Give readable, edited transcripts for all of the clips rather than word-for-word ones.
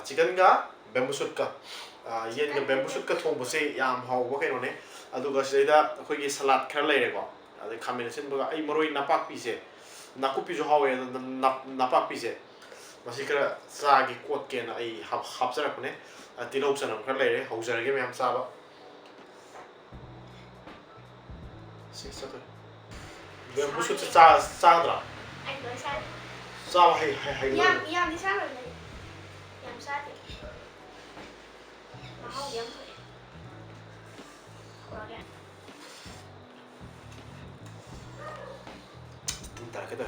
चिकनगा bamboo शूटका येनगा bamboo शूटका थोंबसे याम हाउबा कइनोने अदुगा सिदा अखोइगी सलाद खर लेरेको अदे खामेन सिनबगा आई मरोई नापाकपीसे नाकुपीजु हावे नापाकपीसे मसी खरा चागी कोटकेना आई हापजरकने तिलौ चनम खर लेरे हौजरगे मैम चाबा सिक्सतो बेम्बू शूट चादरा चाबा hay Yam đi sát rồi này. Yam sát đi. Mà không yam thôi. Quá kìa. Tara cái đó.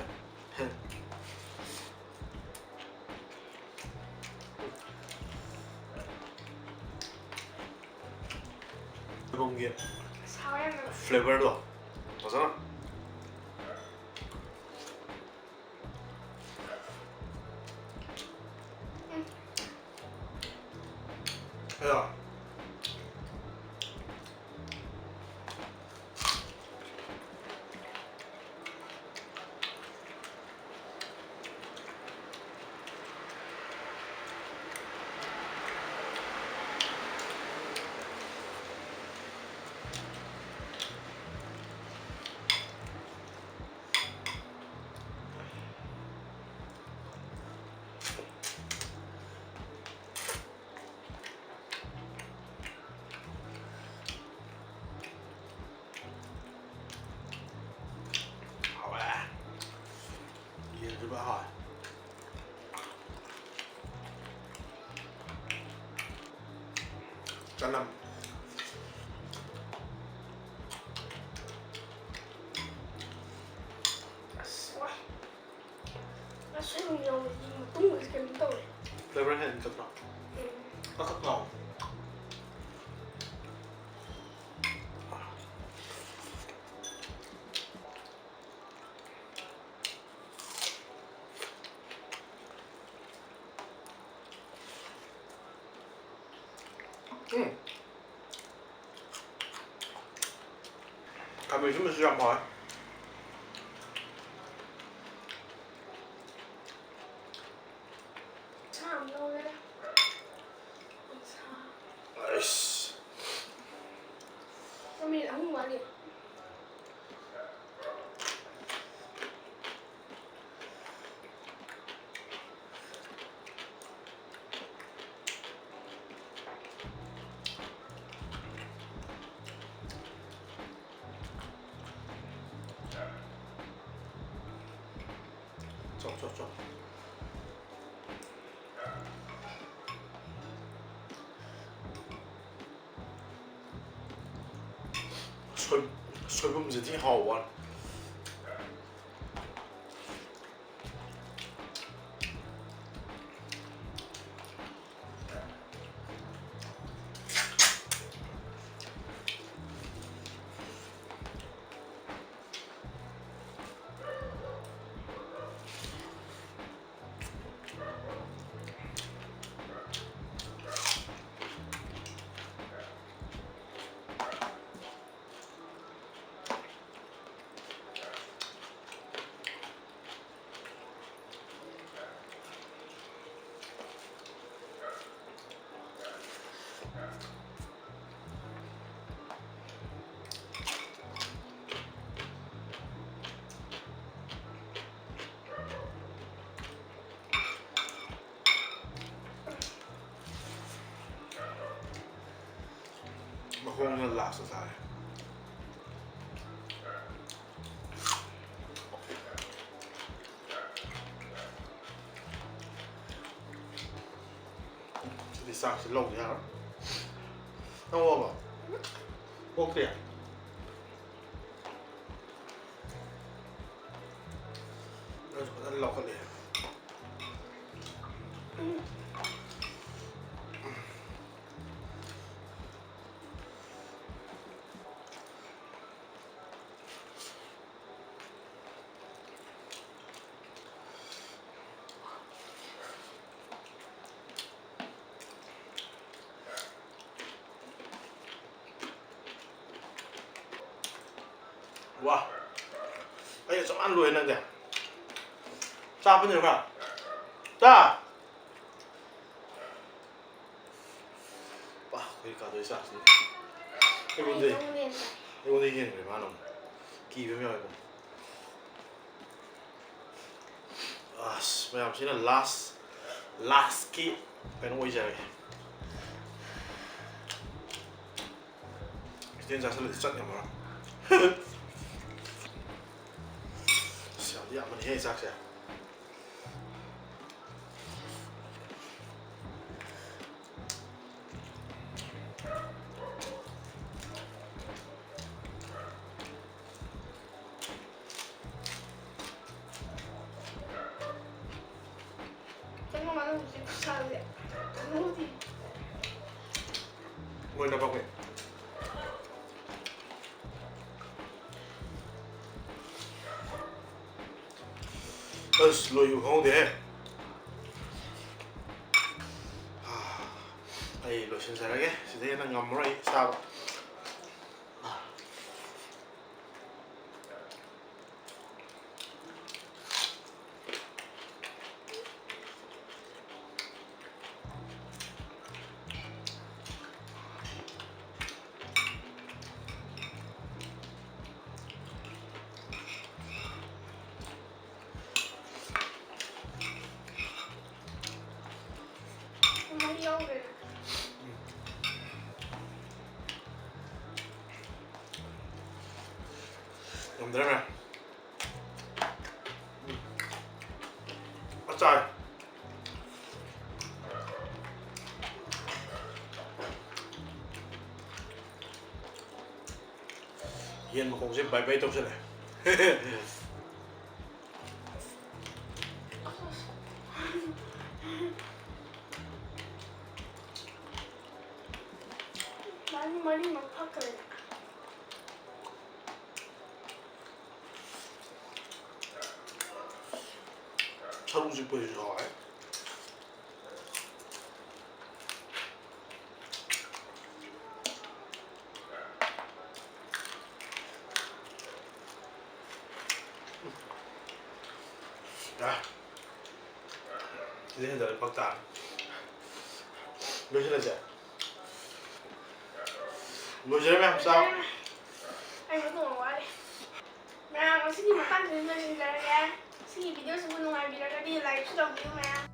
Không nghiện. Sao em Flavor đó. Có sao? Ja. Rất hỏi cho năm nó sẽ không nhiều gì mà đúng rồi cái tôi flavor hình cực lắm nó rất ngon Cảm ơn chúng mình sẽ hỏi sao đâu đấy sao mình không mở được 좀. 소금지挺好玩。Maar gewoon de laatste taai. Die straks loopt, ja. Dan hoor we. Ook weer. Dat is lokken weer. Wow, đây là ăn lùi này kìa. Cha bây giờ vào. Cha. ꯀꯩ ꯀꯥꯗꯣꯏ ꯆꯥꯛꯁꯤ ꯑꯩ ꯑꯩꯉꯣꯟꯗꯩ ꯅꯪ ꯂꯦꯟ ꯇꯥꯏ ꯑꯩꯉꯣꯟꯗꯩ ꯍꯦꯟꯈ꯭ꯔꯦ ꯃꯥꯅ ꯑꯃꯨꯛ ꯀꯤꯕ ꯑꯃ ꯌꯥꯎꯋꯦꯕ ꯑꯁ ꯃꯌꯥꯝꯁꯤꯅ ꯂꯥꯁꯀꯤ ꯀꯩꯅꯣ ꯑꯣꯏꯖꯔꯒꯦ ꯈꯤꯇꯪ ꯆꯥꯁꯤꯜꯂꯗꯤ ꯆꯥꯛ ꯌꯥꯝꯃꯔꯣꯏ ꯑꯁ ꯌꯥꯝꯗꯤ ꯌꯥꯝꯕꯅꯤꯍꯦ ꯆꯥꯛꯁꯦ Tengo mano de sabe. Muito. ꯃꯣꯏ ꯅꯄꯥꯛꯄꯤ ꯑꯁ ꯂꯣꯏꯕ ꯈꯪꯍꯧꯗꯦꯍꯦ ꯑꯩ ꯂꯣꯏꯁꯤꯟꯖꯔꯒꯦ ꯁꯤꯗꯩ ꯍꯦꯟꯅ ꯉꯝꯃꯔꯣꯏ ꯑꯩ ꯆꯥꯕ Uma yoga. ꯉꯝꯗ꯭ꯔꯦ ꯆꯥꯔꯦ ꯌꯦꯟ ꯃꯈꯣꯡꯁꯦ ꯕꯥꯏ ꯕꯥꯏ ꯇꯧꯁꯜꯂꯦ Mari mapakre. ꯁꯔꯨ ꯆꯤꯛꯄꯁꯤꯁꯨ ꯍꯥꯎꯋꯦ ꯁꯤꯗꯩ ꯍꯦꯟꯖꯔꯦ ꯄꯛ ꯇꯥꯔꯦ ꯂꯣꯏꯁꯤꯜꯂꯁꯦ ꯂꯣꯏꯖꯔꯦ ꯃꯌꯥꯝ ꯆꯥꯎ Ai não não vale. Mẹ, nó xin mà tắt đến đây rồi kìa. Xin video sẽ buồn ngoài video ra đi like cho đồng yêu mẹ.